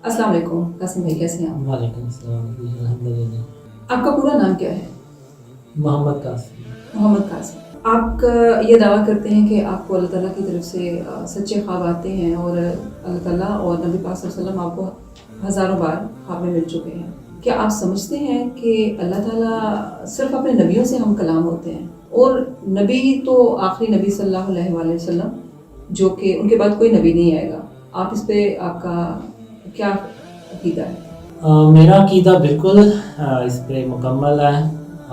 अस्सलाम वालेकुम कासिम भाई, कैसे हैं आप? वालेकुम अस्सलाम जी, अल्हम्दुलिल्लाह। आपका पूरा नाम क्या है? मोहम्मद कासिम। मोहम्मद कासिम। आप ये दावा करते हैं कि आपको अल्लाह ताला की तरफ से सच्चे ख्वाब आते हैं और अल्लाह ताला और नबी पाक सल्लल्लाहु अलैहि वसल्लम आपको हज़ारों बार ख्वाब में मिल चुके हैं। क्या आप समझते हैं कि अल्लाह ताला सिर्फ अपने नबियों से हम कलाम होते हैं और नबी तो आखिरी नबी सल्लल्लाहु अलैहि वसल्लम जो कि उनके बाद कोई नबी नहीं आएगा, आप इस पे आपका क्या अकीदा है? मेरा अकीदा बिल्कुल इस पे मुकम्मल है।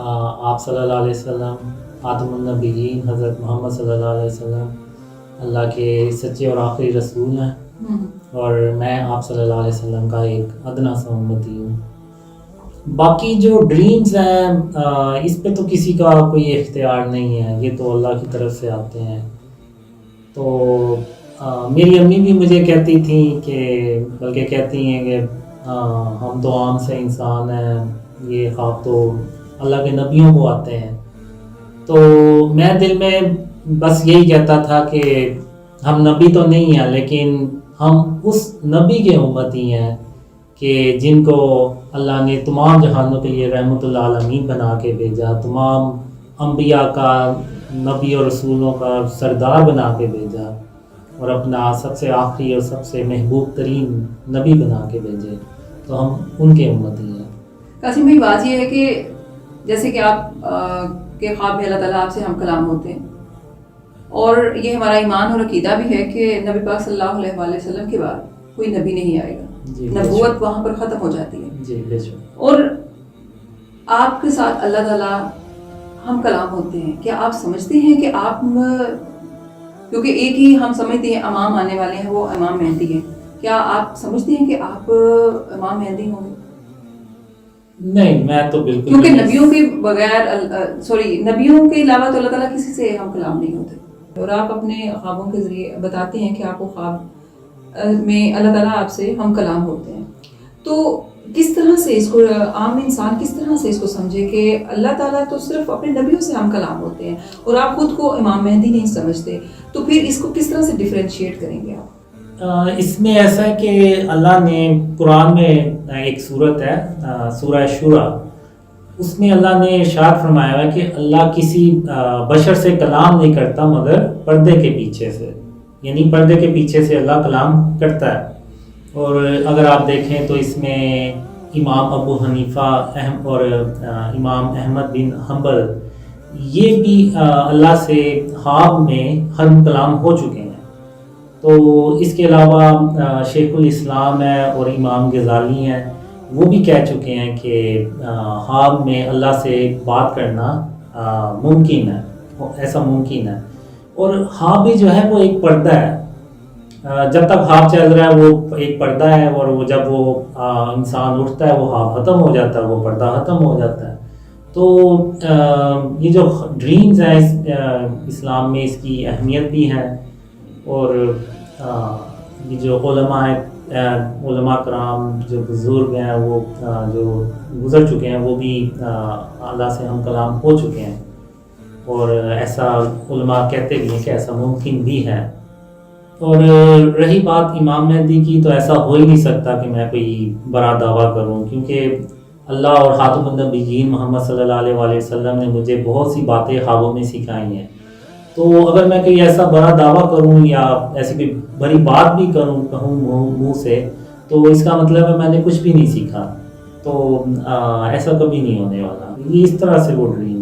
आप सल्लल्लाहु अलैहि वसल्लम ख़ातमुन नबिय्यीन हज़रत मोहम्मद सल्लल्लाहु अलैहि वसल्लम अल्लाह के सच्चे और आखिरी रसूल हैं और मैं आप सल्लल्लाहु अलैहि वसल्लम का एक अदना सा उम्मती हूँ। बाकी जो ड्रीम्स हैं इस पे तो किसी का कोई इख्तियार नहीं है, ये तो अल्लाह की तरफ से आते हैं। तो मेरी अम्मी भी मुझे कहती थी कि बल्कि कहती हैं कि हम तो आम से इंसान हैं, ये ख्वाब तो अल्लाह के नबियों को आते हैं। तो मैं दिल में बस यही कहता था कि हम नबी तो नहीं हैं, लेकिन हम उस नबी के उम्मती हैं कि जिनको अल्लाह ने तमाम जहानों के लिए रहमतुल आलमीन बना के भेजा, तमाम अम्बिया का, नबी और रसूलों का सरदार बना के भेजा और अपना सबसे आखिरी और सबसे महबूब तरीन नबी बना के भेजे। तो हम उनके उम्मती हैं। कासिम भाई, बात यह है कि जैसे कि आप के ख्वाब में अल्लाह ताला आपसे हम कलाम होते हैं और ये हमारा ईमान और अकीदा भी है कि नबी पाक सल्लल्लाहु अलैहि वसल्लम के बाद कोई नबी नहीं आएगा, नबूवत वहाँ पर ख़त्म हो जाती है। जी बेशक। और आपके साथ अल्लाह ताला हम कलाम होते हैं, क्या आप समझते हैं कि आप, क्योंकि एक ही हम समझते हैं इमाम आने वाले हैं, वो इमाम मेहदी है, क्या आप समझते हैं कि आप इमाम मेहदी होंगे? नहीं, मैं तो बिल्कुल, क्योंकि नबियों के बगैर नबियों के अलावा तो अल्लाह ताला किसी से हम कलाम नहीं होते और आप अपने ख्वाबों के ज़रिए बताते हैं कि आपको ख्वाब में अल्लाह ताला आपसे हम कलाम होते हैं। तो किस तरह से इसको आम इंसान किस तरह से इसको समझे कि अल्लाह ताला तो सिर्फ अपने नबियों से हम कलाम होते हैं और आप खुद को इमाम मेहदी नहीं समझते, तो फिर इसको किस तरह से डिफरेंशिएट करेंगे आप? इसमें ऐसा है कि अल्लाह ने कुरान में एक सूरत है सूरह शूरा, उसमें अल्लाह ने इरशाद फरमाया है कि अल्लाह किसी बशर से कलाम नहीं करता मगर पर्दे के पीछे से, यानी पर्दे के पीछे से अल्लाह कलाम करता है। और अगर आप देखें तो इसमें इमाम अबू हनीफ़ा और इमाम अहमद बिन हम्बल ये भी अल्लाह से ख्वाब में हम कलाम हो चुके हैं। तो इसके अलावा शेखुल इस्लाम है और इमाम गज़ाली हैं, वो भी कह चुके हैं कि ख्वाब में अल्लाह से बात करना मुमकिन है, ऐसा मुमकिन है। और ख्वाब भी जो है वो एक पर्दा है, जब तक ख्वाब चल रहा है वो एक पर्दा है और वो जब वो इंसान उठता है वो ख्वाब ख़त्म हो जाता है, वो पर्दा ख़त्म हो जाता है। तो ये जो ड्रीम्स हैं इस्लाम में इसकी अहमियत भी है और ये जो उलमा कराम जो बुज़ुर्ग हैं वो जो गुज़र चुके हैं वो भी अल्लाह से हम कलाम हो चुके हैं और ऐसा उलमा कहते भी हैं कि ऐसा मुमकिन भी है। और रही बात इमाम मेहदी की, तो ऐसा हो ही नहीं सकता कि मैं कोई बड़ा दावा करूं, क्योंकि अल्लाह और ख़ातमुन नबिय्यीन मोहम्मद सल्लल्लाहु अलैहि वसल्लम ने मुझे बहुत सी बातें ख्वाबों में सिखाई हैं। तो अगर मैं कोई ऐसा बड़ा दावा करूं या ऐसी कोई बड़ी बात भी कहूं मुँह से, तो इसका मतलब है मैंने कुछ भी नहीं सीखा। तो ऐसा कभी नहीं होने वाला। ये इस तरह से वो ड्रीम